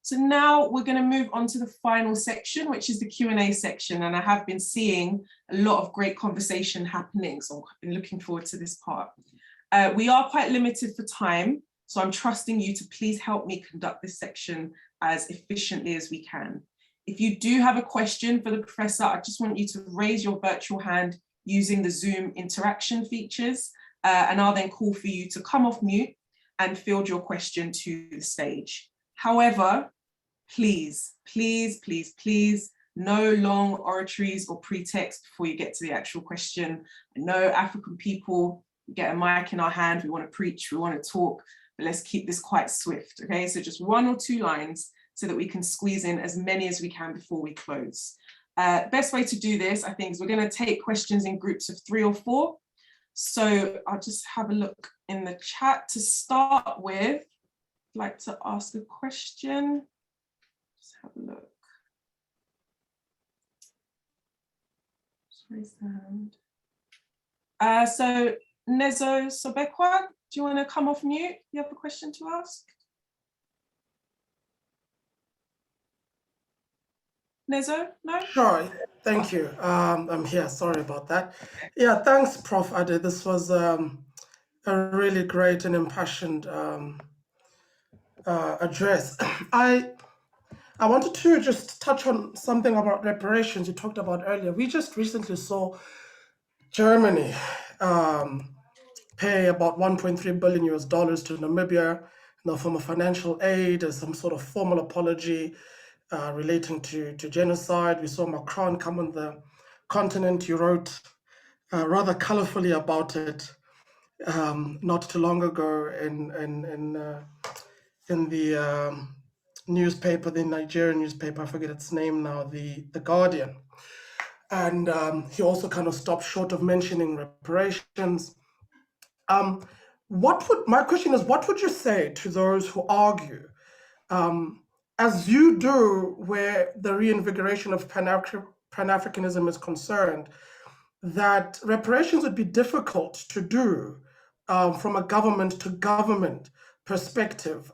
So now we're going to move on to the final section, which is the Q&A section. And I have been seeing a lot of great conversation happening. So I've been looking forward to this part. We are quite limited for time, so I'm trusting you to please help me conduct this section as efficiently as we can. If you do have a question for the professor, I just want you to raise your virtual hand using the Zoom interaction features, and I'll then call for you to come off mute and field your question to the stage. However, please, please, please, please, no long oratories or pretext before you get to the actual question. I know African people, we get a mic in our hand, we want to preach, we want to talk, but let's keep this quite swift, okay? So just 1 or 2 lines so that we can squeeze in as many as we can before we close. Best way to do this, I think, is we're going to take questions in groups of 3 or 4. So I'll just have a look in the chat to start with. I'd like to ask a question. Just have a look. Just raise the hand. So Nezo Sobekwa, do you want to come off mute? You have a question to ask? Nezo, no? Sure, thank you. I'm here, sorry about that. Yeah, thanks, Prof. Ade. This was a really great and impassioned address. I wanted to just touch on something about reparations you talked about earlier. We just recently saw Germany pay about $1.3 billion to Namibia in the form of financial aid as some sort of formal apology relating to genocide. We saw Macron come on the continent. You wrote rather colorfully about it not too long ago in the newspaper, the Nigerian newspaper, I forget its name now, the Guardian. And he also kind of stopped short of mentioning reparations. My question is, what would you say to those who argue, as you do where the reinvigoration of Pan-Africanism is concerned, that reparations would be difficult to do from a government to government perspective?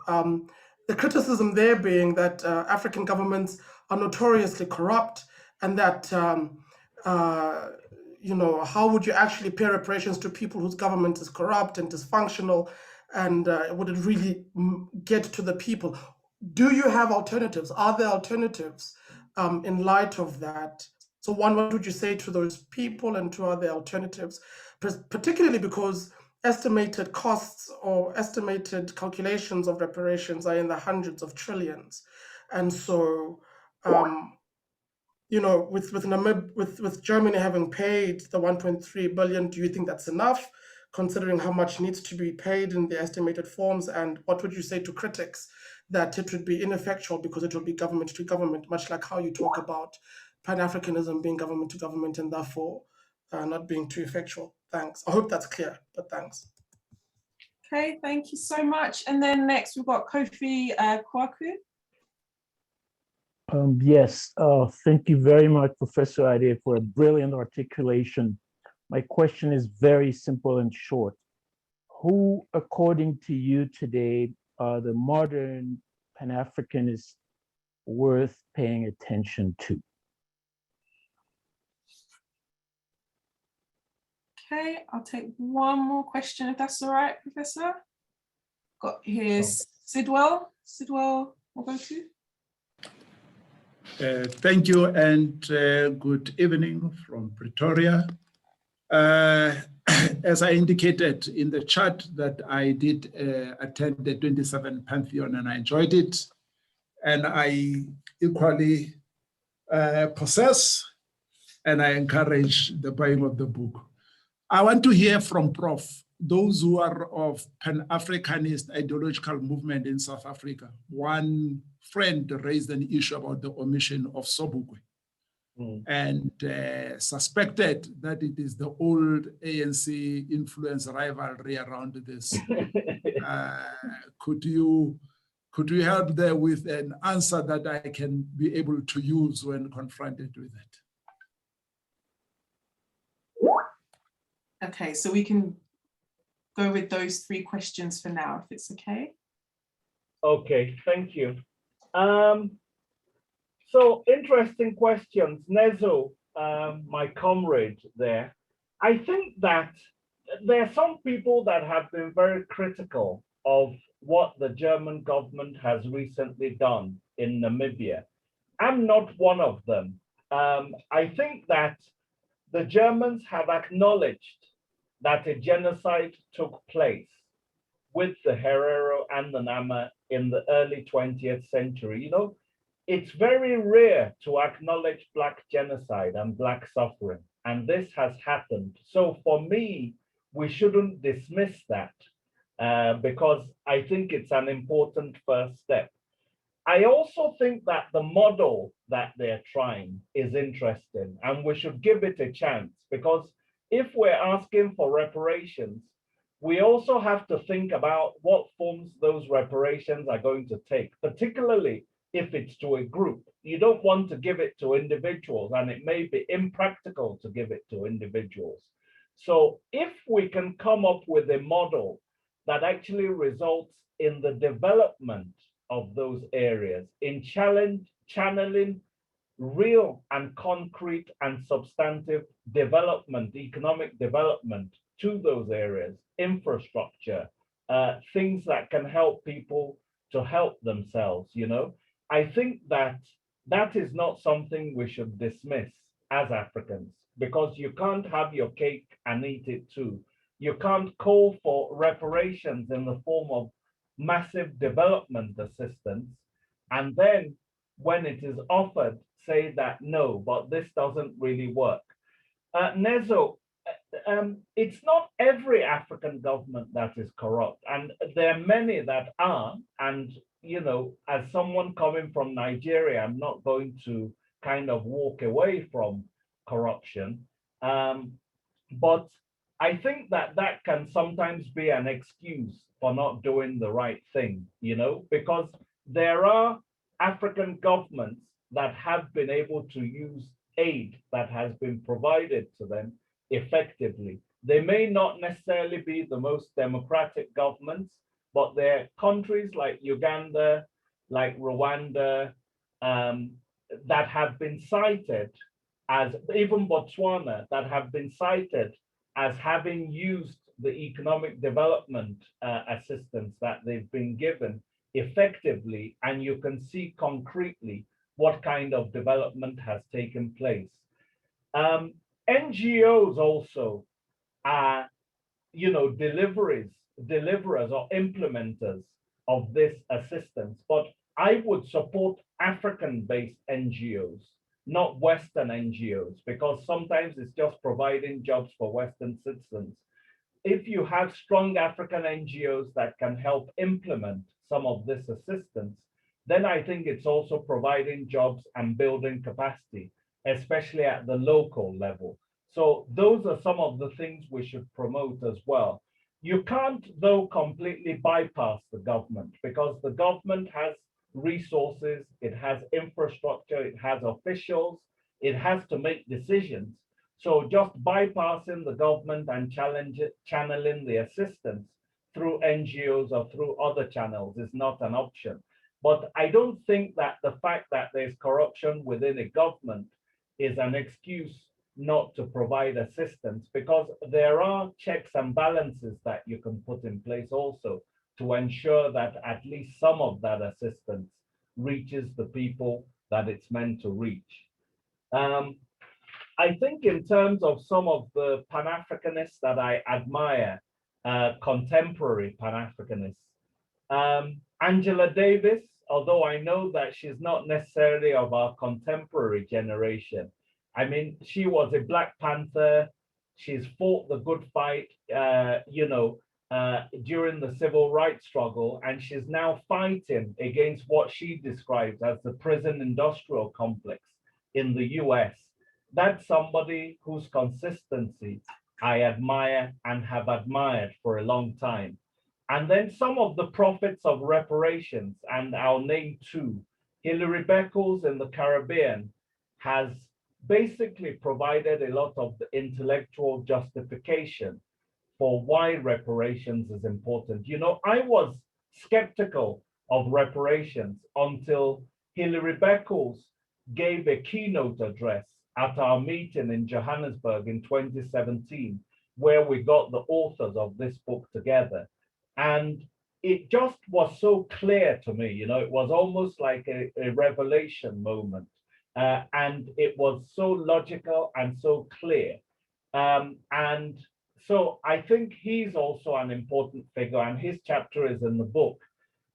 The criticism there being that African governments are notoriously corrupt, and that how would you actually pay reparations to people whose government is corrupt and dysfunctional, and would it really get to the people? Do you have alternatives? Are there alternatives in light of that? So one, what would you say to those people, and 2, are there alternatives? Particularly because estimated costs or estimated calculations of reparations are in the hundreds of trillions. And so, with Germany having paid the 1.3 billion, do you think that's enough, considering how much needs to be paid in the estimated forms? And what would you say to critics that it would be ineffectual because it will be government to government, much like how you talk about Pan-Africanism being government to government and therefore not being too effectual? Thanks. I hope that's clear, but thanks. Okay, thank you so much. And then next we've got Kofi Kwaku. Yes, thank you very much, Professor Ade, for a brilliant articulation. My question is very simple and short. Who, according to you today, are the modern Pan-Africanists worth paying attention to? Okay, I'll take one more question if that's all right, Professor. Got here Sidwell. Sidwell, we'll go to. Thank you, and good evening from Pretoria. As I indicated in the chat, that I did attend the 27 Pantheon and I enjoyed it, and I equally possess and I encourage the buying of the book. I want to hear from Prof, those who are of Pan-Africanist ideological movement in South Africa. One friend raised an issue about the omission of Sobukwe and suspected that it is the old ANC influence rivalry around this. Could you help there with an answer that I can be able to use when confronted with it? Okay, so we can go with those 3 questions for now, if it's okay. Okay, thank you. So interesting questions. Nezo, my comrade there. I think that there are some people that have been very critical of what the German government has recently done in Namibia. I'm not one of them. I think that the Germans have acknowledged that a genocide took place with the Herero and the Nama in the early 20th century. You know, it's very rare to acknowledge Black genocide and Black suffering, and this has happened. So for me, we shouldn't dismiss that because I think it's an important first step. I also think that the model that they're trying is interesting, and we should give it a chance, because if we're asking for reparations, we also have to think about what forms those reparations are going to take, particularly if it's to a group. You don't want to give it to individuals, and it may be impractical to give it to individuals. So if we can come up with a model that actually results in the development of those areas, in channeling real and concrete and substantive development, economic development to those areas, infrastructure, things that can help people to help themselves, you know, I think that that is not something we should dismiss as Africans, because you can't have your cake and eat it too. You can't call for reparations in the form of massive development assistance, and then when it is offered, say that no, but this doesn't really work. Nezo, it's not every African government that is corrupt, and there are many that are. And you know, as someone coming from Nigeria, I'm not going to kind of walk away from corruption, but I think that that can sometimes be an excuse for not doing the right thing, you know, because there are African governments that have been able to use aid that has been provided to them effectively. They may not necessarily be the most democratic governments, but there are countries like Uganda, like Rwanda, that have been cited as, even Botswana, that have been cited as having used the economic development assistance that they've been given effectively, and you can see concretely what kind of development has taken place. NGOs also are, you know, deliverers or implementers of this assistance, but I would support African-based NGOs, not Western NGOs, because sometimes it's just providing jobs for Western citizens. If you have strong African NGOs that can help implement some of this assistance, then I think it's also providing jobs and building capacity, especially at the local level. So those are some of the things we should promote as well. You can't, though, completely bypass the government, because the government has resources, it has infrastructure, it has officials, it has to make decisions. So just bypassing the government and channeling the assistance through NGOs or through other channels is not an option. But I don't think that the fact that there's corruption within a government is an excuse not to provide assistance, because there are checks and balances that you can put in place also to ensure that at least some of that assistance reaches the people that it's meant to reach. I think in terms of some of the Pan-Africanists that I admire, contemporary Pan-Africanists, Angela Davis, although I know that she's not necessarily of our contemporary generation. I mean, she was a Black Panther. She's fought the good fight, you know, during the civil rights struggle, and she's now fighting against what she describes as the prison industrial complex in the US. That's somebody whose consistency I admire and have admired for a long time. And then some of the prophets of reparations, and I'll name two. Hilary Beckles in the Caribbean has basically provided a lot of the intellectual justification for why reparations is important. You know, I was skeptical of reparations until Hilary Beckles gave a keynote address at our meeting in Johannesburg in 2017, where we got the authors of this book together. And it just was so clear to me, you know, it was almost like a revelation moment. And it was so logical and so clear. And so I think he's also an important figure, and his chapter is in the book.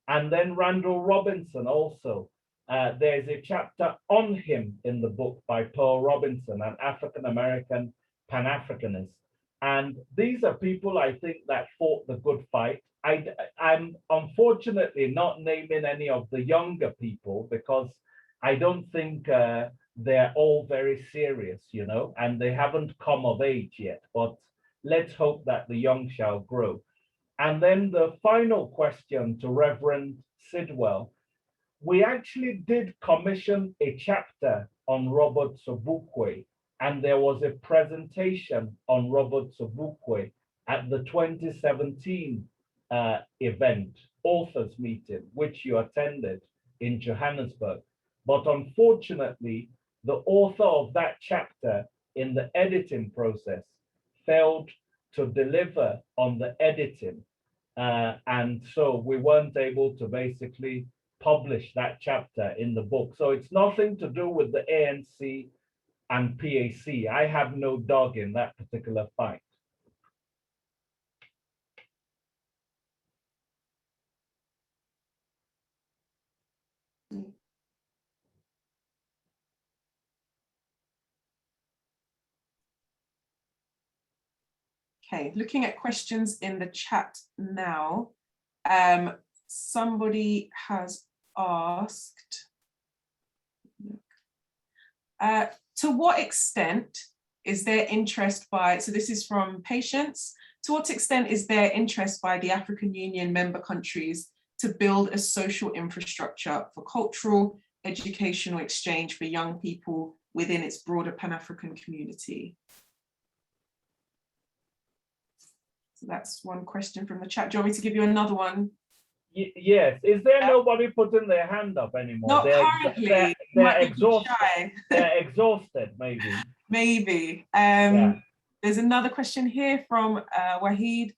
And then Randall Robinson also. There's a chapter on him in the book by Pearl Robinson, an African-American Pan-Africanist. And these are people, I think, that fought the good fight. I'm unfortunately not naming any of the younger people because I don't think they're all very serious, you know, and they haven't come of age yet. But let's hope that the young shall grow. And then the final question to Reverend Sidwell. We actually did commission a chapter on Robert Sobukwe, and there was a presentation on Robert Sobukwe at the 2017 event, authors meeting, which you attended in Johannesburg. But unfortunately, the author of that chapter in the editing process failed to deliver on the editing. And so we weren't able to basically publish that chapter in the book. So it's nothing to do with the ANC and PAC. I have no dog in that particular fight. Okay, looking at questions in the chat now. Somebody has asked, to what extent is there interest by, so this is from Patience, to what extent is there interest by the African Union member countries to build a social infrastructure for cultural, educational exchange for young people within its broader Pan-African community? So that's one question from the chat. Do you want me to give you another one? Yes. Is there nobody putting their hand up anymore? Not currently. They're exhausted. They're exhausted, maybe. Maybe. There's another question here from Wahid,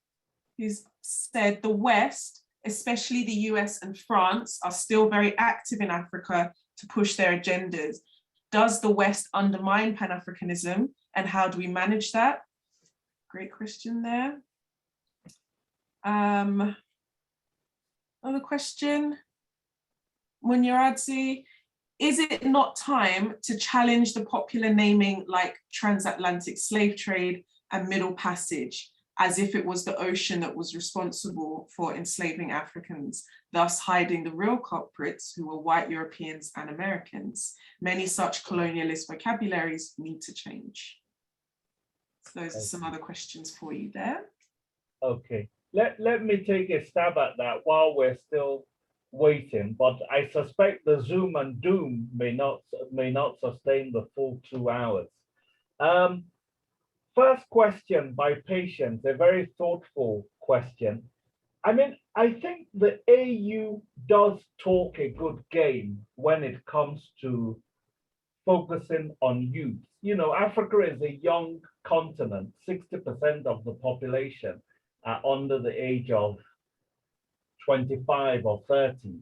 who's said the West, especially the US and France, are still very active in Africa to push their agendas. Does the West undermine Pan-Africanism, and how do we manage that? Great question there. Another question, Munyaradzi, is it not time to challenge the popular naming like transatlantic slave trade and Middle Passage, as if it was the ocean that was responsible for enslaving Africans, thus hiding the real culprits who were white Europeans and Americans? Many such colonialist vocabularies need to change. So those are some other questions for you there. Okay. Let me take a stab at that while we're still waiting, but I suspect the Zoom and Doom may not sustain the full 2 hours. First question by Patience, a very thoughtful question. I mean, I think the AU does talk a good game when it comes to focusing on youth. You know, Africa is a young continent, 60% of the population are under the age of 25 or 30.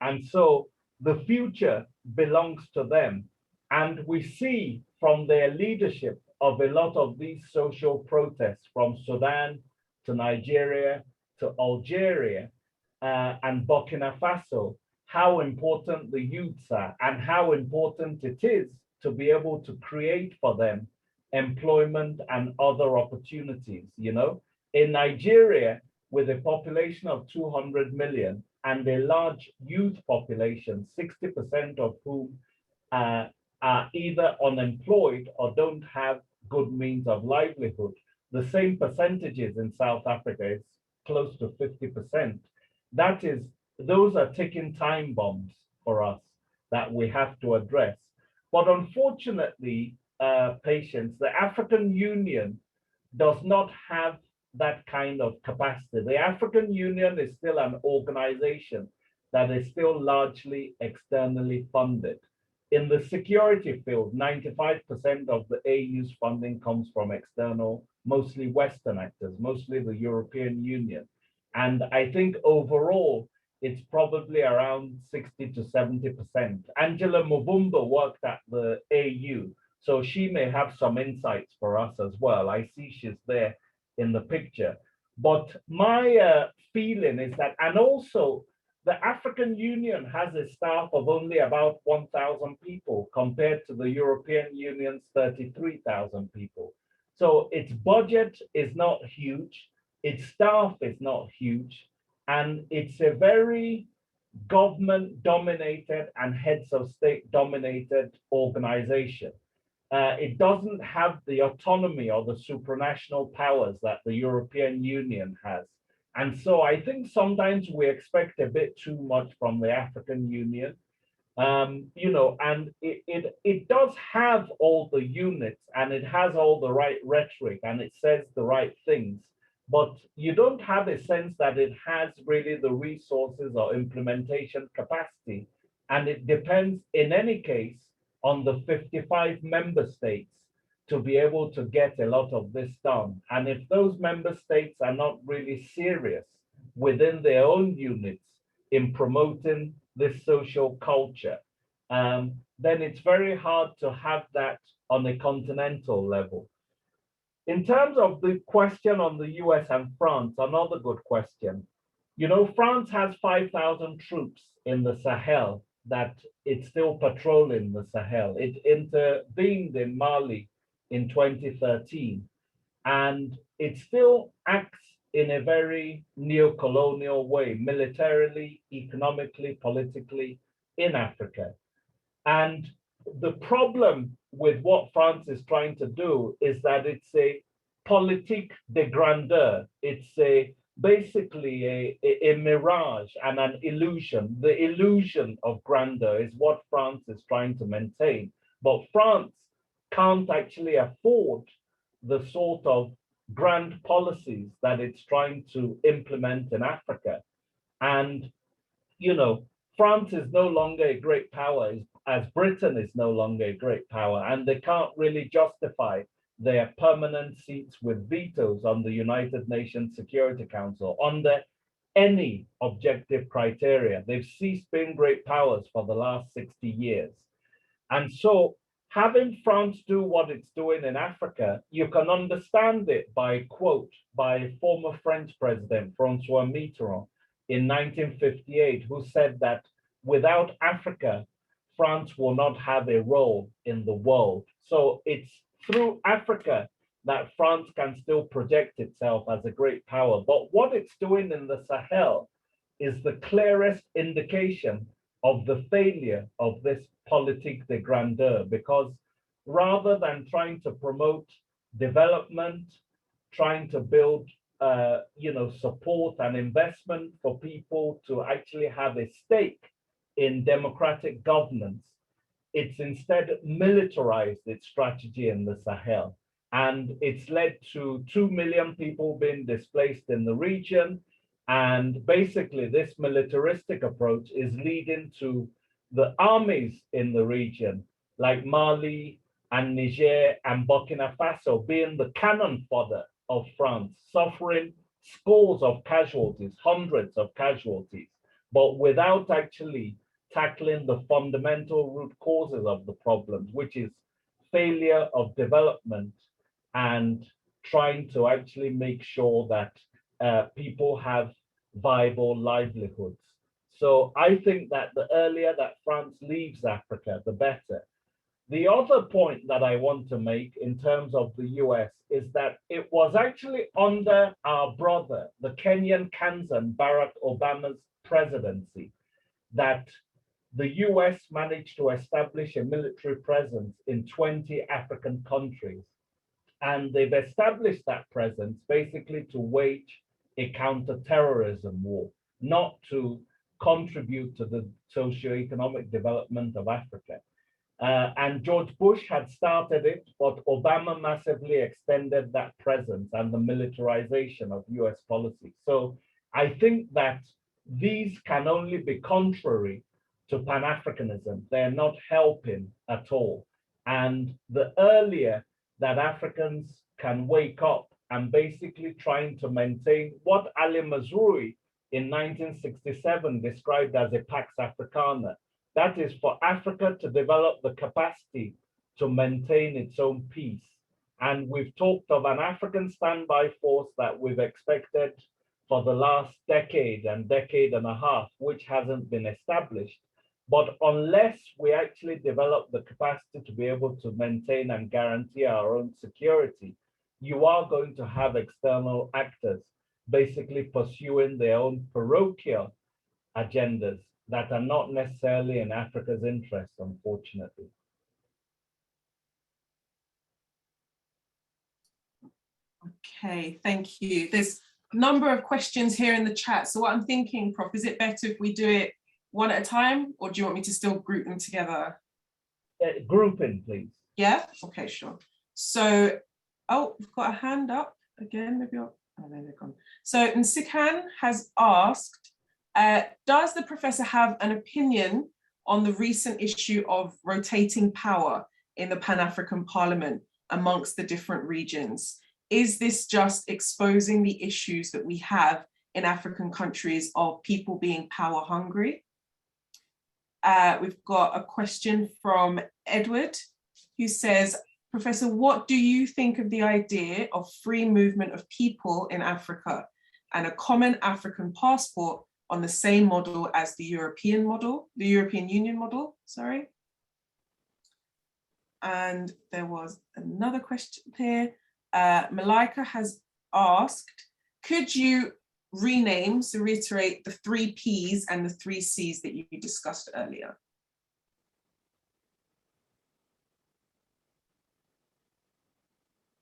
And so the future belongs to them. And we see from their leadership of a lot of these social protests from Sudan to Nigeria to Algeria and Burkina Faso, how important the youths are and how important it is to be able to create for them employment and other opportunities, you know. In Nigeria, with a population of 200 million and a large youth population, 60% of whom are either unemployed or don't have good means of livelihood. The same percentages in South Africa, it's close to 50%. Those are ticking time bombs for us that we have to address. But unfortunately, Patience, the African Union does not have that kind of capacity. The African Union is still an organization that is still largely externally funded. In the security field, 95% of the AU's funding comes from external, mostly Western actors, mostly the European Union. And I think overall, it's probably around 60 to 70%. Angela Muvumba worked at the AU, so she may have some insights for us as well. I see she's there in the picture. But my feeling is that, and also the African Union has a staff of only about 1,000 people compared to the European Union's 33,000 people. So its budget is not huge, its staff is not huge, and it's a very government-dominated and heads of state-dominated organization. It doesn't have the autonomy or the supranational powers that the European Union has. And so I think sometimes we expect a bit too much from the African Union. You know, and it does have all the units and it has all the right rhetoric and it says the right things, but you don't have a sense that it has really the resources or implementation capacity. And it depends in any case on the 55 member states to be able to get a lot of this done. And if those member states are not really serious within their own units in promoting this social culture, then it's very hard to have that on a continental level. In terms of the question on the US and France, another good question. You know, France has 5,000 troops in the Sahel that it's still patrolling the Sahel. It intervened in Mali in 2013, and it still acts in a very neo-colonial way, militarily, economically, politically, in Africa. And the problem with what France is trying to do is that it's a politique de grandeur. It's basically a mirage and an illusion. The illusion of grandeur is what France is trying to maintain. But France can't actually afford the sort of grand policies that it's trying to implement in Africa. And, you know, France is no longer a great power, as Britain is no longer a great power, and they can't really justify their permanent seats with vetoes on the United Nations Security Council under any objective criteria. They've ceased being great powers for the last 60 years. And so having France do what it's doing in Africa, you can understand it by a quote by former French President Francois Mitterrand in 1958, who said that without Africa, France will not have a role in the world. So it's through Africa that France can still project itself as a great power. But what it's doing in the Sahel is the clearest indication of the failure of this politique de grandeur, because rather than trying to promote development, trying to build you know, support and investment for people to actually have a stake in democratic governance, it's instead militarized its strategy in the Sahel. And it's led to 2 million people being displaced in the region. And basically this militaristic approach is leading to the armies in the region, like Mali and Niger and Burkina Faso, being the cannon fodder of France, suffering scores of casualties, hundreds of casualties, but without actually tackling the fundamental root causes of the problems, which is failure of development and trying to actually make sure that people have viable livelihoods. So I think that the earlier that France leaves Africa, the better. The other point that I want to make in terms of the US is that it was actually under our brother, the Kenyan Kansan Barack Obama's presidency, that the US managed to establish a military presence in 20 African countries. And they've established that presence basically to wage a counterterrorism war, not to contribute to the socioeconomic development of Africa. And George Bush had started it, but Obama massively extended that presence and the militarization of US policy. So I think that these can only be contrary to Pan-Africanism. They're not helping at all. And the earlier that Africans can wake up and basically trying to maintain what Ali Mazrui in 1967 described as a Pax Africana, that is for Africa to develop the capacity to maintain its own peace. And we've talked of an African standby force that we've expected for the last decade and a half, which hasn't been established. But unless we actually develop the capacity to be able to maintain and guarantee our own security, you are going to have external actors basically pursuing their own parochial agendas that are not necessarily in Africa's interest, unfortunately. Okay, thank you. There's a number of questions here in the chat. So what I'm thinking, Prof, is it better if we do it one at a time, or do you want me to still group them together? Grouping, please. Yeah, okay, sure. So, oh, we've got a hand up again, maybe. Oh, there they're gone. So Nsikhan has asked, does the professor have an opinion on the recent issue of rotating power in the Pan-African Parliament amongst the different regions? Is this just exposing the issues that we have in African countries of people being power hungry? We've got a question from Edward, who says, Professor, what do you think of the idea of free movement of people in Africa and a common African passport on the same model as the European Union model, sorry? And there was another question here. Malika has asked, could you rename, so reiterate the 3 Ps and the 3 Cs that you discussed earlier?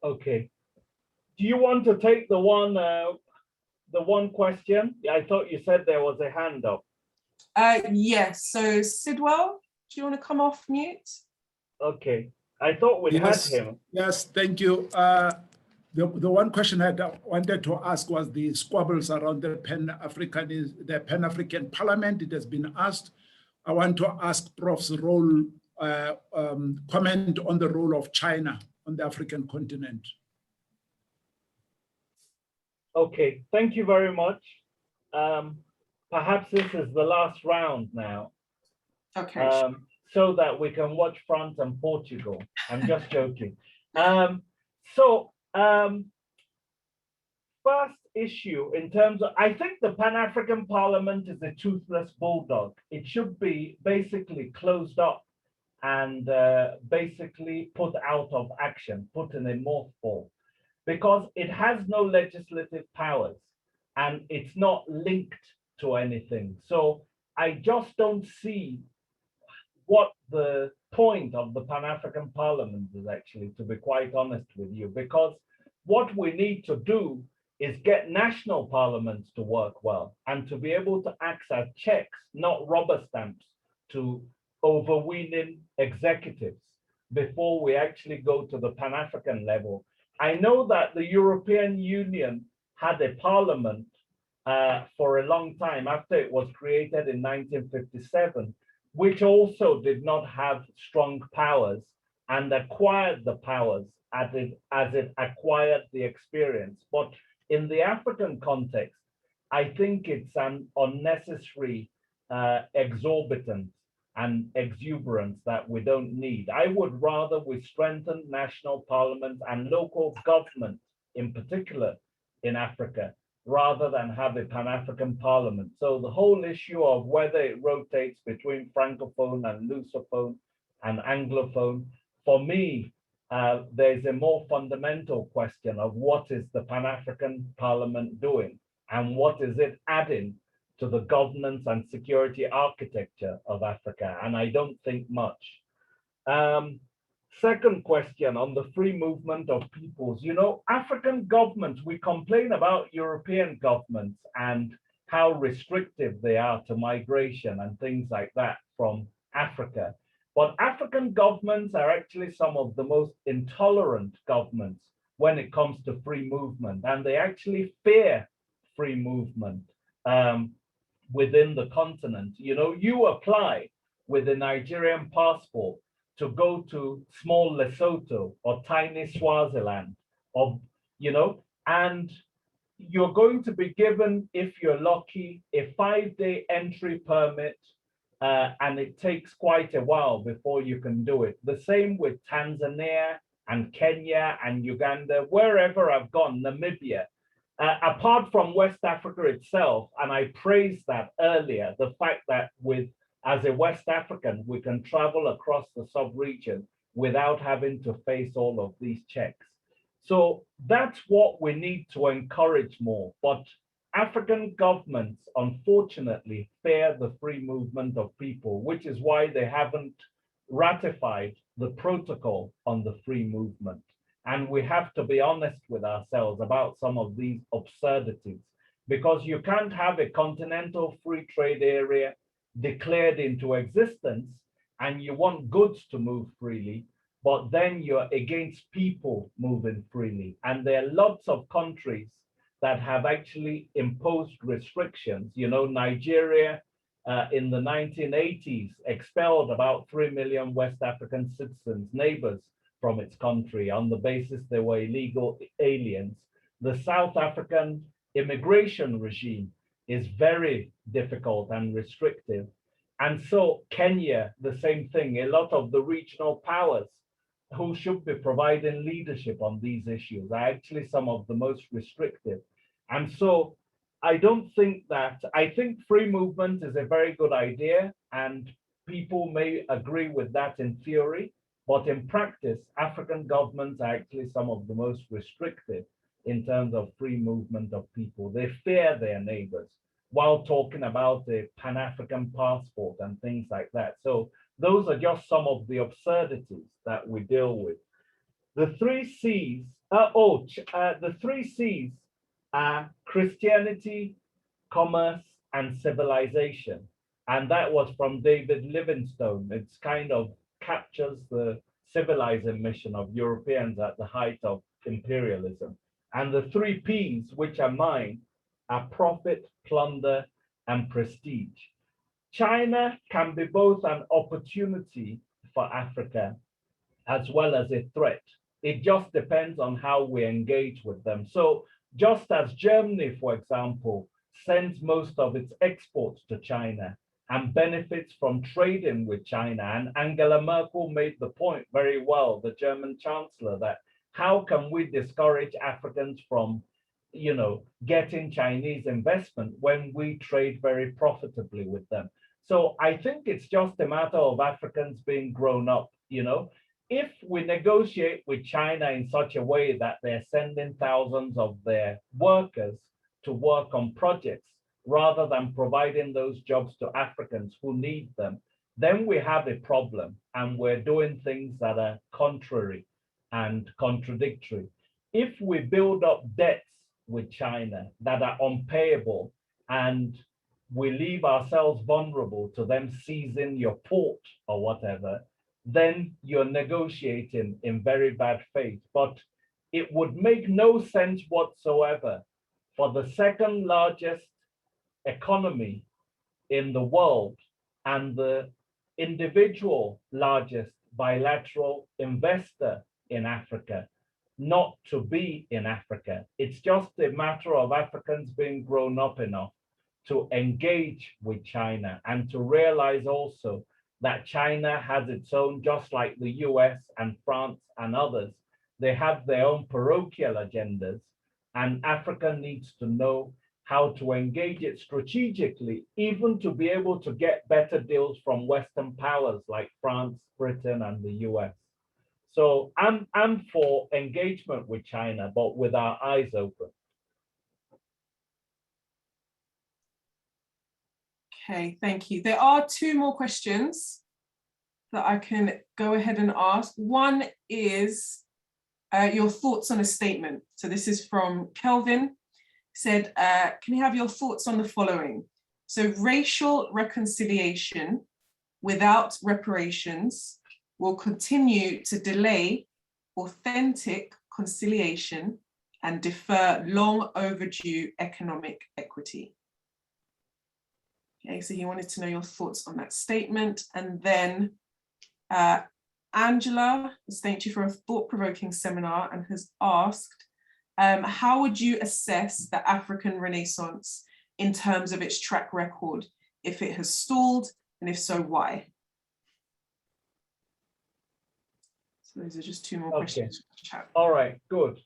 Okay. Do you want to take the one question? I thought you said there was a hand up. Yes, so Sidwell, do you want to come off mute? Okay, I thought we had him. Yes, thank you. The one question I wanted to ask was the squabbles around the Pan-African Parliament. It has been asked. I want to ask Prof's role, comment on the role of China on the African continent. Okay, thank you very much. Perhaps this is the last round now. Okay. So that we can watch France and Portugal. I'm just joking. First issue in terms of, I think the Pan-African Parliament is a toothless bulldog. It should be basically closed up and basically put out of action, put in a mothball, because it has no legislative powers and it's not linked to anything. So I just don't see what the point of the Pan-African Parliament is actually, to be quite honest with you, because what we need to do is get national parliaments to work well and to be able to act as checks, not rubber stamps, to overweening executives before we actually go to the Pan-African level. I know that the European Union had a parliament for a long time after it was created in 1957, which also did not have strong powers and acquired the powers as it acquired the experience. But in the African context, I think it's an unnecessary exorbitance and exuberance that we don't need. I would rather we strengthen national parliaments and local government in particular in Africa, rather than have a Pan-African Parliament. So the whole issue of whether it rotates between Francophone and Lusophone and Anglophone, for me, there's a more fundamental question of what is the Pan-African Parliament doing and what is it adding to the governance and security architecture of Africa, and I don't think much. Second question on the free movement of peoples. You know, African governments, we complain about European governments and how restrictive they are to migration and things like that from Africa. But African governments are actually some of the most intolerant governments when it comes to free movement, and they actually fear free movement. within the continent. You know, you apply with a Nigerian passport to go to small Lesotho or tiny Swaziland, or, you know, and you're going to be given, if you're lucky, a 5-day entry permit, and it takes quite a while before you can do it. The same with Tanzania and Kenya and Uganda, wherever I've gone, Namibia. Apart from West Africa itself, and I praised that earlier, the fact that as a West African, we can travel across the sub-region without having to face all of these checks. So that's what we need to encourage more. But African governments, unfortunately, fear the free movement of people, which is why they haven't ratified the protocol on the free movement. And we have to be honest with ourselves about some of these absurdities, because you can't have a continental free trade area declared into existence and you want goods to move freely, but then you're against people moving freely. And there are lots of countries that have actually imposed restrictions. You know, Nigeria in the 1980s expelled about 3 million West African citizens, neighbors, from its country on the basis they were illegal aliens. The South African immigration regime is very difficult and restrictive. And so Kenya, the same thing. A lot of the regional powers who should be providing leadership on these issues are actually some of the most restrictive. And so I think free movement is a very good idea, and people may agree with that in theory, but in practice, African governments are actually some of the most restrictive in terms of free movement of people. They fear their neighbors while talking about the Pan-African passport and things like that. So those are just some of the absurdities that we deal with. The 3 C's, the 3 C's are Christianity, commerce, and civilization. And that was from David Livingstone. It's kind of captures the civilizing mission of Europeans at the height of imperialism. And the 3 P's, which are mine, are profit, plunder, and prestige. China can be both an opportunity for Africa as well as a threat. It just depends on how we engage with them. So just as Germany, for example, sends most of its exports to China and benefits from trading with China. And Angela Merkel made the point very well, the German chancellor, that how can we discourage Africans from, you know, getting Chinese investment when we trade very profitably with them? So I think it's just a matter of Africans being grown up, you know. If we negotiate with China in such a way that they're sending thousands of their workers to work on projects, rather than providing those jobs to Africans who need them, then we have a problem, and we're doing things that are contrary and contradictory. If we build up debts with China that are unpayable, and we leave ourselves vulnerable to them seizing your port or whatever, then you're negotiating in very bad faith. But it would make no sense whatsoever for the second largest economy in the world and the individual largest bilateral investor in Africa not to be in Africa. It's just a matter of Africans being grown up enough to engage with China and to realize also that China has its own, just like the US and France and others, they have their own parochial agendas, and Africa needs to know how to engage it strategically, even to be able to get better deals from Western powers like France, Britain, and the US. So I'm for engagement with China, but with our eyes open. Okay, thank you. There are 2 more questions that I can go ahead and ask. One is your thoughts on a statement. So this is from Kelvin. Said, can you have your thoughts on the following? So racial reconciliation without reparations will continue to delay authentic conciliation and defer long overdue economic equity. Okay, so he wanted to know your thoughts on that statement. And then Angela has thanked you for a thought-provoking seminar and has asked, how would you assess the African Renaissance in terms of its track record, if it has stalled, and if so, why? So those are just two more questions. Chat. All right, good.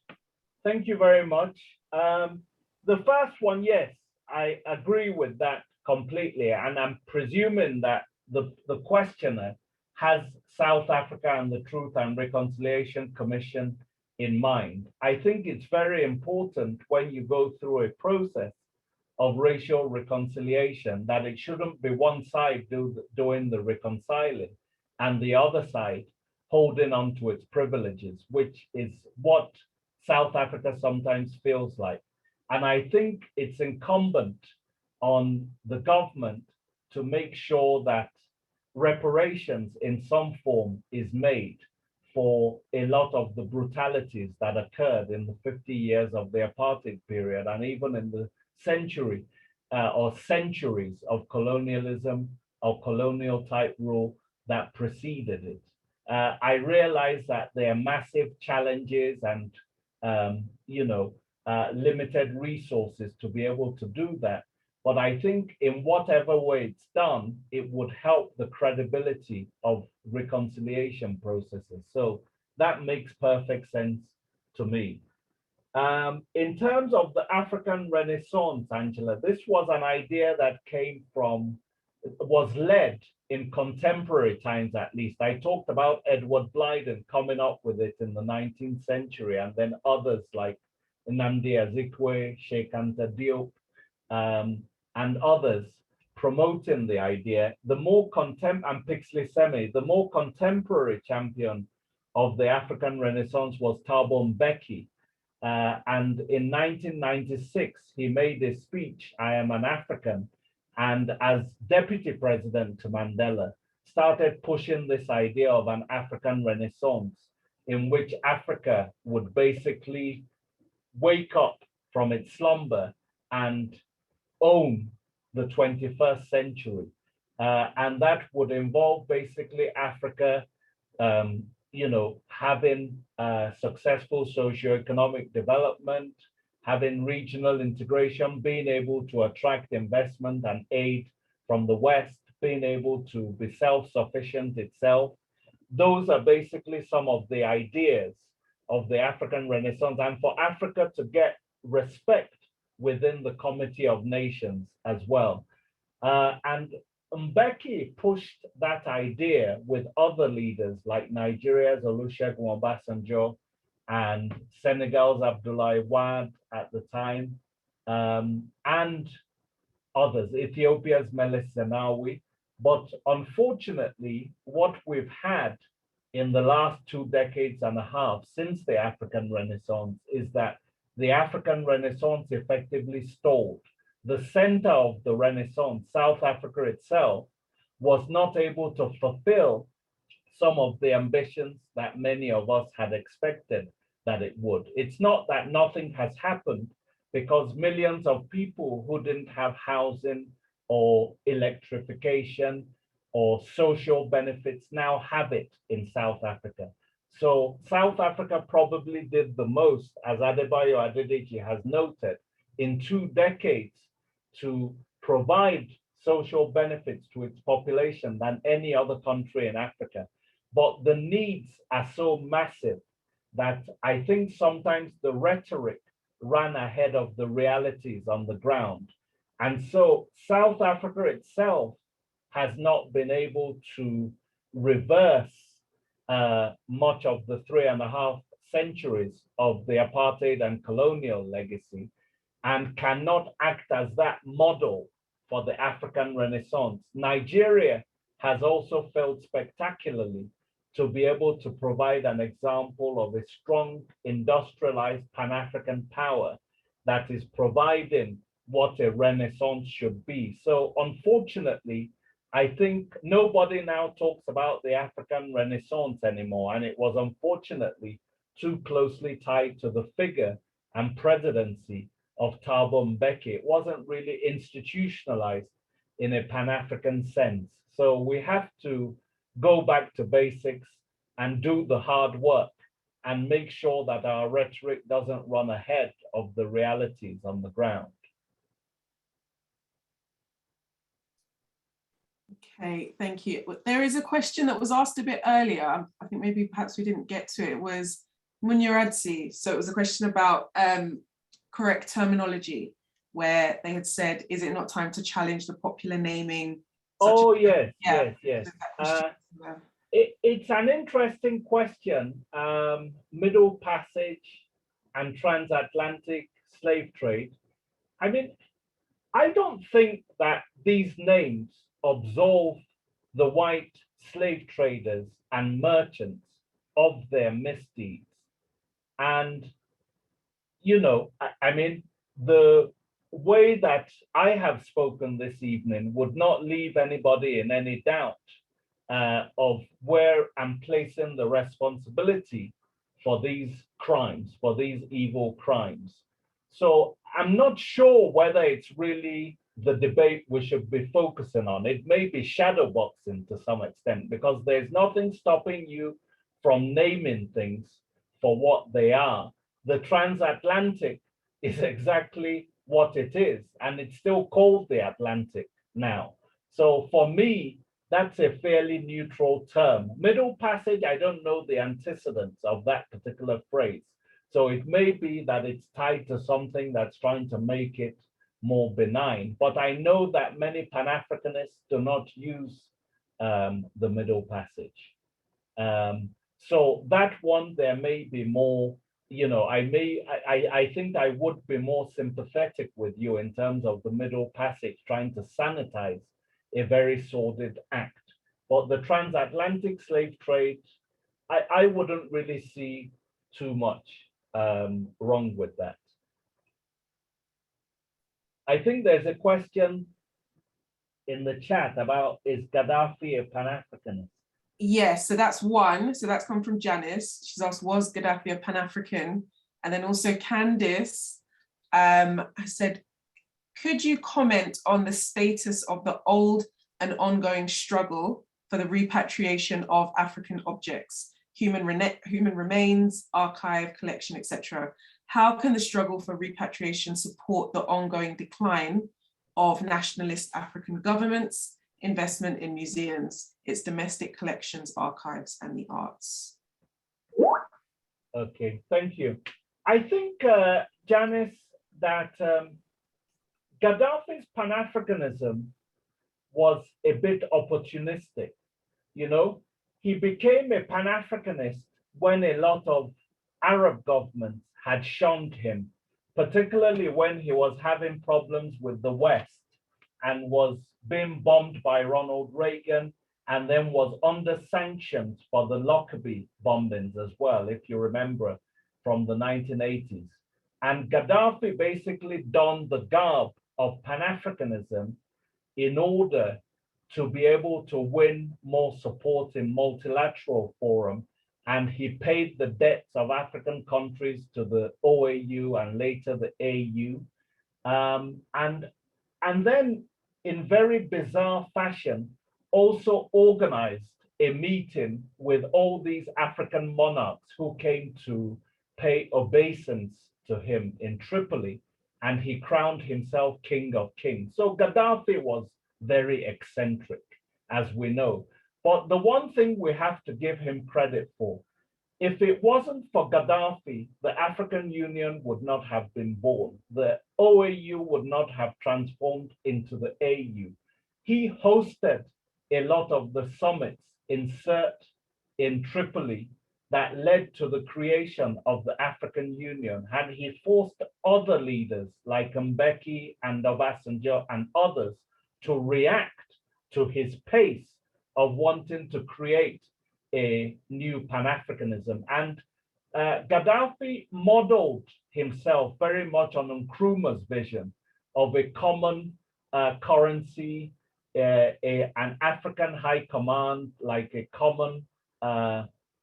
Thank you very much. The first one, yes, I agree with that completely. And I'm presuming that the questioner has South Africa and the Truth and Reconciliation Commission in mind. I think it's very important when you go through a process of racial reconciliation that it shouldn't be one side doing the reconciling and the other side holding on to its privileges, which is what South Africa sometimes feels like. And I think it's incumbent on the government to make sure that reparations in some form is made for a lot of the brutalities that occurred in the 50 years of the apartheid period, and even in the century or centuries of colonialism or colonial type rule that preceded it. I realize that there are massive challenges and limited resources to be able to do that. But I think in whatever way it's done, it would help the credibility of reconciliation processes. So that makes perfect sense to me. In terms of the African Renaissance, Angela, this was an idea that was led in contemporary times, at least. I talked about Edward Blyden coming up with it in the 19th century, and then others like Nnamdi Azikiwe, Sheikh Anta Diop, and others promoting the idea. The more and Pixley Semi, the more contemporary champion of the African Renaissance was Thabo Mbeki. And in 1996, he made a speech, I Am an African, and as deputy president to Mandela, started pushing this idea of an African Renaissance in which Africa would basically wake up from its slumber and own the 21st century. And that would involve basically Africa, having successful socioeconomic development, having regional integration, being able to attract investment and aid from the West, being able to be self-sufficient itself. Those are basically some of the ideas of the African Renaissance, and for Africa to get respect within the Committee of Nations as well. And Mbeki pushed that idea with other leaders like Nigeria's Olusegun Obasanjo and Senegal's Abdoulaye Wade at the time, and others, Ethiopia's Meles Zenawi. But unfortunately, what we've had in the last 2 decades and a half since the African Renaissance is that the African Renaissance effectively stalled. The center of the Renaissance, South Africa itself, was not able to fulfill some of the ambitions that many of us had expected that it would. It's not that nothing has happened, because millions of people who didn't have housing or electrification or social benefits now have it in South Africa. So South Africa probably did the most, as Adebayo Adedeji has noted, in 2 decades to provide social benefits to its population than any other country in Africa. But the needs are so massive that I think sometimes the rhetoric ran ahead of the realities on the ground. And so South Africa itself has not been able to reverse much of the 3.5 centuries of the apartheid and colonial legacy, and cannot act as that model for the African Renaissance. Nigeria has also failed spectacularly to be able to provide an example of a strong industrialized Pan-African power that is providing what a Renaissance should be. So unfortunately, I think nobody now talks about the African Renaissance anymore, and it was unfortunately too closely tied to the figure and presidency of Thabo Mbeki. It wasn't really institutionalized in a Pan-African sense. So we have to go back to basics and do the hard work and make sure that our rhetoric doesn't run ahead of the realities on the ground. Okay, thank you. There is a question that was asked a bit earlier. I think maybe perhaps we didn't get to it, was Munyaradzi. So it was a question about correct terminology, where they had said, is it not time to challenge the popular naming? Oh, yes, yeah, yes. It's an interesting question. Middle Passage and transatlantic slave trade. I mean, I don't think that these names absolve the white slave traders and merchants of their misdeeds. And, you know, I mean, the way that I have spoken this evening would not leave anybody in any doubt of where I'm placing the responsibility for these crimes, for these evil crimes. So I'm not sure whether it's really the debate we should be focusing on. It may be shadow boxing to some extent, because there's nothing stopping you from naming things for what they are. The transatlantic is exactly what it is, and it's still called the Atlantic now. So for me, that's a fairly neutral term. Middle Passage, I don't know the antecedents of that particular phrase. So it may be that it's tied to something that's trying to make it more benign. But I know that many Pan-Africanists do not use the Middle Passage. So that one, there may be more, you know, I think I would be more sympathetic with you in terms of the Middle Passage trying to sanitize a very sordid act. But the transatlantic slave trade, I wouldn't really see too much wrong with that. I think there's a question in the chat about, is Gaddafi a Pan-Africanist? Yes, so that's one. So that's come from Janice. She's asked, was Gaddafi a Pan-African? And then also Candice said, could you comment on the status of the old and ongoing struggle for the repatriation of African objects, human remains, archive, collection, etc.? How can the struggle for repatriation support the ongoing decline of nationalist African governments, investment in museums, its domestic collections, archives, and the arts? Okay, thank you. I think, Janice, that Gaddafi's Pan-Africanism was a bit opportunistic. You know, he became a Pan-Africanist when a lot of Arab governments had shunned him, particularly when he was having problems with the West and was being bombed by Ronald Reagan, and then was under sanctions for the Lockerbie bombings as well, if you remember, from the 1980s. And Gaddafi basically donned the garb of Pan-Africanism in order to be able to win more support in multilateral forum. And he paid the debts of African countries to the OAU and later the AU. And then in very bizarre fashion, also organized a meeting with all these African monarchs who came to pay obeisance to him in Tripoli, and he crowned himself King of Kings. So Gaddafi was very eccentric, as we know. But the one thing we have to give him credit for, if it wasn't for Gaddafi, the African Union would not have been born. The OAU would not have transformed into the AU. He hosted a lot of the summits in Tripoli that led to the creation of the African Union. And he forced other leaders like Mbeki and Obasanjo and others to react to his pace of wanting to create a new Pan-Africanism. And Gaddafi modeled himself very much on Nkrumah's vision of a common currency, an African high command, like a common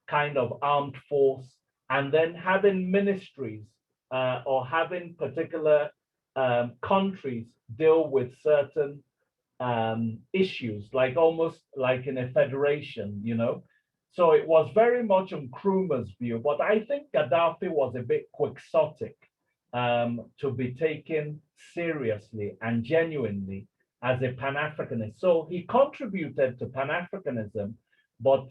kind of armed force, and then having ministries or having particular countries deal with certain issues, like almost like in a federation, you know. So it was very much on Nkrumah's view, but I think Gaddafi was a bit quixotic to be taken seriously and genuinely as a Pan-Africanist. So he contributed to Pan-Africanism, but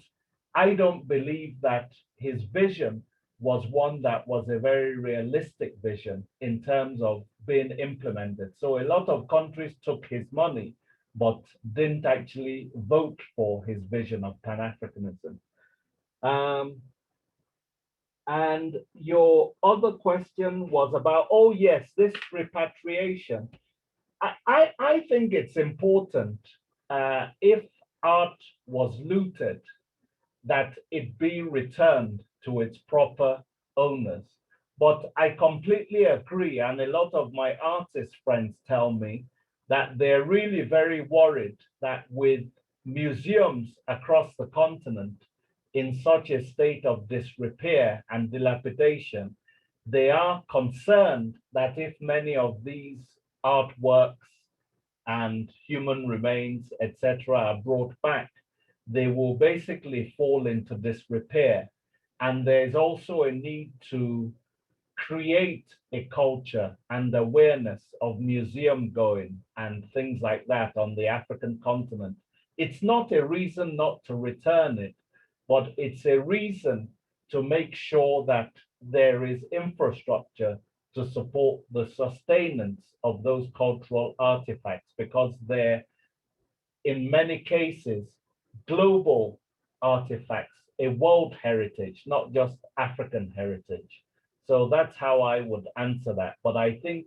I don't believe that his vision was one that was a very realistic vision in terms of being implemented. So a lot of countries took his money, but didn't actually vote for his vision of Pan-Africanism. And your other question was about, oh yes, this repatriation. I think it's important if art was looted, that it be returned to its proper owners. But I completely agree, and a lot of my artist friends tell me that they're really very worried that with museums across the continent in such a state of disrepair and dilapidation, they are concerned that if many of these artworks and human remains, etc., are brought back, they will basically fall into disrepair. And there's also a need to create a culture and awareness of museum going and things like that on the African continent. It's not a reason not to return it, but it's a reason to make sure that there is infrastructure to support the sustenance of those cultural artifacts, because they're, in many cases, global artifacts, a world heritage, not just African heritage. So that's how I would answer that. But I think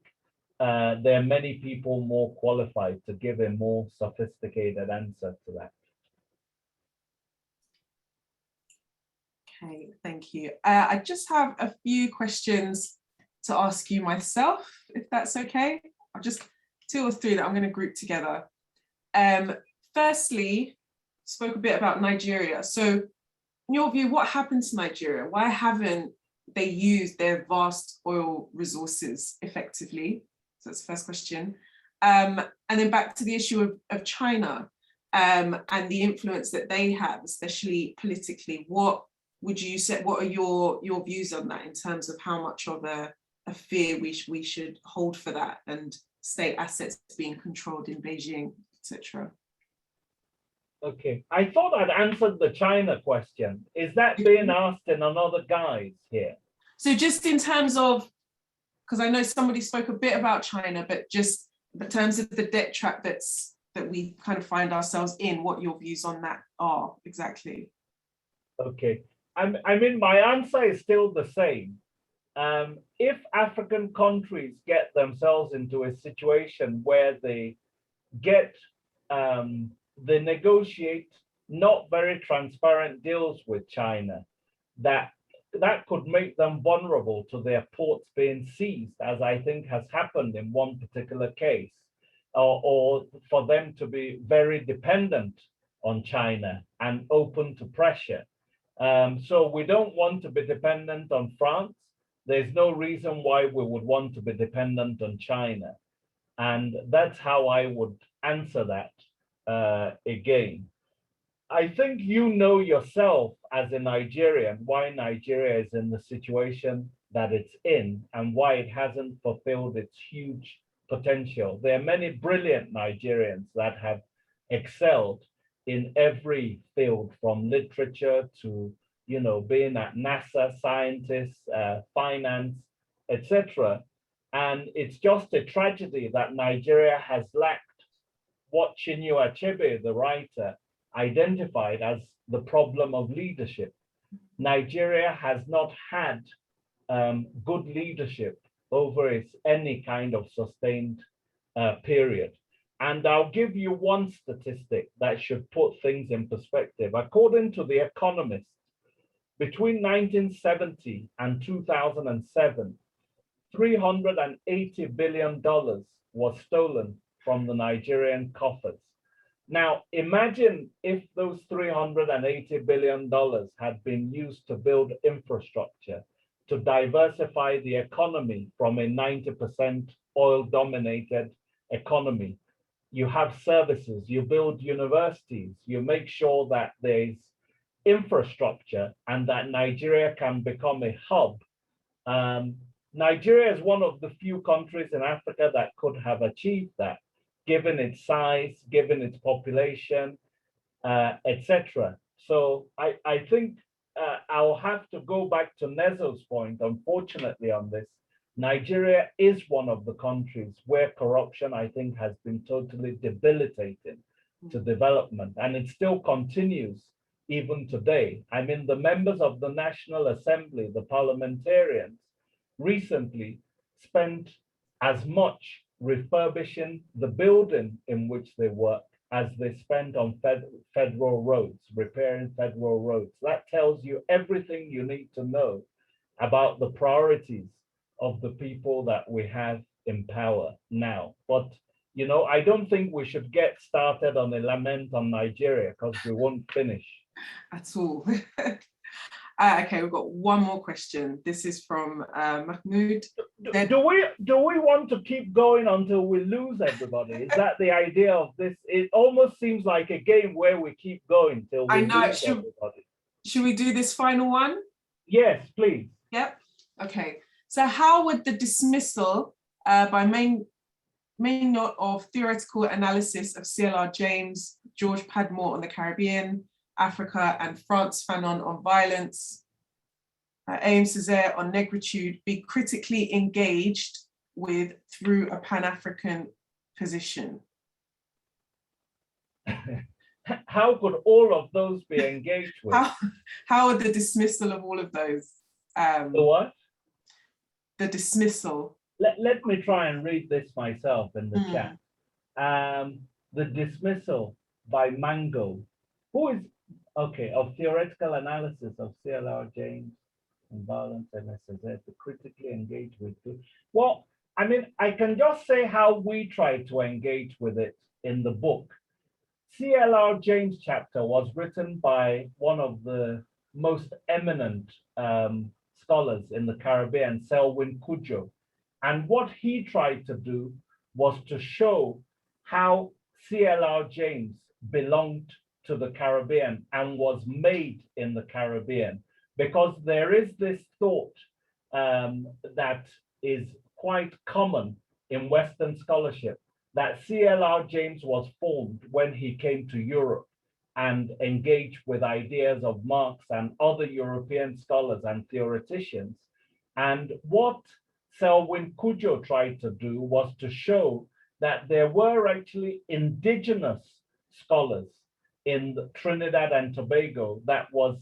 there are many people more qualified to give a more sophisticated answer to that. Okay, thank you. I just have a few questions to ask you myself, if that's okay. I've just 2 or 3 that I'm going to group together. Firstly, spoke a bit about Nigeria. So in your view, what happened to Nigeria? Why haven't they used their vast oil resources effectively? So that's the first question. And then back to the issue of China and the influence that they have, especially politically. What would you say, what are your views on that in terms of how much of a fear we should hold for that, and state assets being controlled in Beijing, etc.? Okay, I thought I'd answered the China question. Is that being asked in another guise here? So just in terms of, because I know somebody spoke a bit about China, but just in terms of the debt trap that we kind of find ourselves in, what your views on that are exactly? Okay, I mean, my answer is still the same. If African countries get themselves into a situation where they negotiate not very transparent deals with China, that could make them vulnerable to their ports being seized, as I think has happened in one particular case, or for them to be very dependent on China and open to pressure. So we don't want to be dependent on France. There's no reason why we would want to be dependent on China. And that's how I would answer that again. I think you know yourself as a Nigerian why Nigeria is in the situation that it's in and why it hasn't fulfilled its huge potential. There are many brilliant Nigerians that have excelled in every field, from literature to, you know, being at NASA, scientists, finance, etc. And it's just a tragedy that Nigeria has lacked what Chinua Achebe, the writer, identified as the problem of leadership. Nigeria has not had good leadership over any kind of sustained period. And I'll give you one statistic that should put things in perspective. According to The Economist, between 1970 and 2007, $380 billion was stolen from the Nigerian coffers. Now, imagine if those $380 billion had been used to build infrastructure, to diversify the economy from a 90% oil-dominated economy you have services, you build universities, you make sure that there's infrastructure and that Nigeria can become a hub. Nigeria is one of the few countries in Africa that could have achieved that, given its size, given its population, etc. So I think I'll have to go back to Nezo's point, unfortunately, on this. Nigeria is one of the countries where corruption, I think, has been totally debilitating to development, and it still continues even today. I mean, the members of the National Assembly, the parliamentarians, recently spent as much refurbishing the building in which they work as they spent on federal roads, repairing federal roads. That tells you everything you need to know about the priorities of the people that we have in power now. But, you know, I don't think we should get started on a lament on Nigeria because we won't finish. At all. Okay, we've got one more question. This is from Mahmoud. Do we want to keep going until we lose everybody? Is that the idea of this? It almost seems like a game where we keep going till we lose everybody. Should we do this final one? Yes, please. Yep. Okay. So how would the dismissal by main note of theoretical analysis of CLR James, George Padmore on the Caribbean, Africa, and Frantz Fanon on violence, A.M. Césaire on negritude be critically engaged with through a Pan-African position? How could all of those be engaged with? How would the dismissal of all of those? The what? The dismissal. Let me try and read this myself in the chat. The dismissal by Mango, who is, okay, of theoretical analysis of CLR James and violence and SSS to critically engage with it. Well, I mean, I can just say how we try to engage with it in the book. CLR James chapter was written by one of the most eminent scholars in the Caribbean, Selwyn Cudjoe. And what he tried to do was to show how CLR James belonged to the Caribbean and was made in the Caribbean, because there is this thought that is quite common in Western scholarship, that CLR James was formed when he came to Europe and engaged with ideas of Marx and other European scholars and theoreticians. And what Selwyn Cudjoe tried to do was to show that there were actually indigenous scholars in Trinidad and Tobago,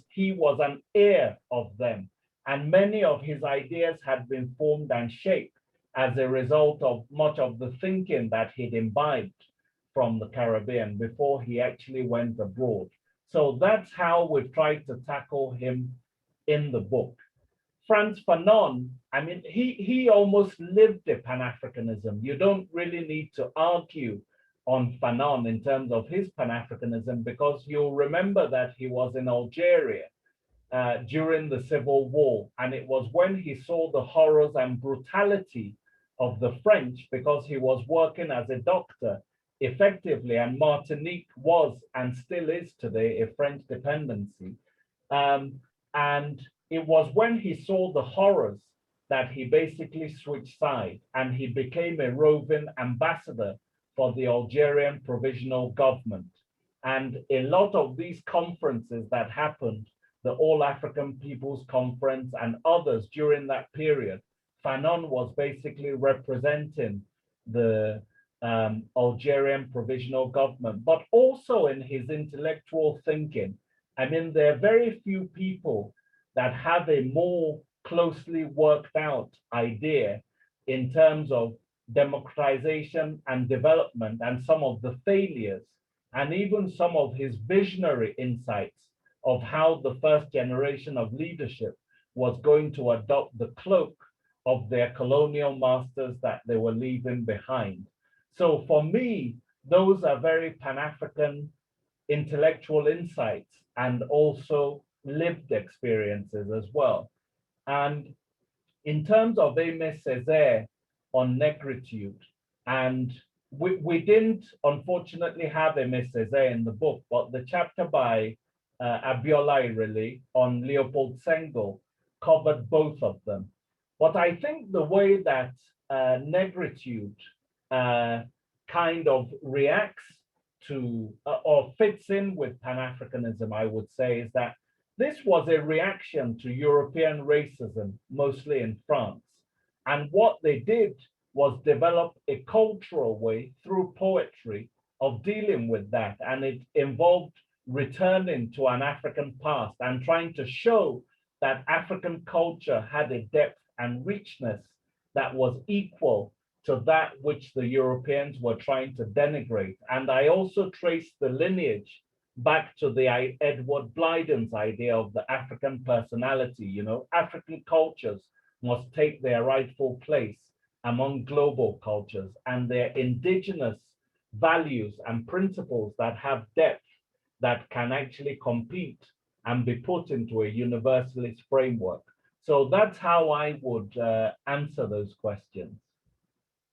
he was an heir of them. And many of his ideas had been formed and shaped as a result of much of the thinking that he'd imbibed from the Caribbean before he actually went abroad. So that's how we've tried to tackle him in the book. Frantz Fanon, I mean, he almost lived a Pan-Africanism. You don't really need to argue on Fanon in terms of his Pan-Africanism, because you'll remember that he was in Algeria during the Civil War. And it was when he saw the horrors and brutality of the French, because he was working as a doctor effectively, and Martinique was and still is today a French dependency. And it was when he saw the horrors that he basically switched sides and he became a roving ambassador for the Algerian provisional government. And a lot of these conferences that happened, the All African People's Conference and others during that period, Fanon was basically representing the Algerian provisional government, but also in his intellectual thinking. I mean, there are very few people that have a more closely worked out idea in terms of democratization and development, and some of the failures, and even some of his visionary insights of how the first generation of leadership was going to adopt the cloak of their colonial masters that they were leaving behind. So for me, those are very Pan-African intellectual insights and also lived experiences as well. And in terms of Aimé Césaire on negritude and we didn't unfortunately have a Miss Eze in the book, but the chapter by Abiola Irele on Leopold Senghor covered both of them. But I think the way that negritude kind of reacts to or fits in with Pan-Africanism, I would say, is that this was a reaction to European racism, mostly in France. And what they did was develop a cultural way through poetry of dealing with that. And it involved returning to an African past and trying to show that African culture had a depth and richness that was equal to that which the Europeans were trying to denigrate. And I also traced the lineage back to the Edward Blyden's idea of the African personality. You know, African cultures must take their rightful place among global cultures, and their indigenous values and principles that have depth that can actually compete and be put into a universalist framework. So that's how I would answer those questions.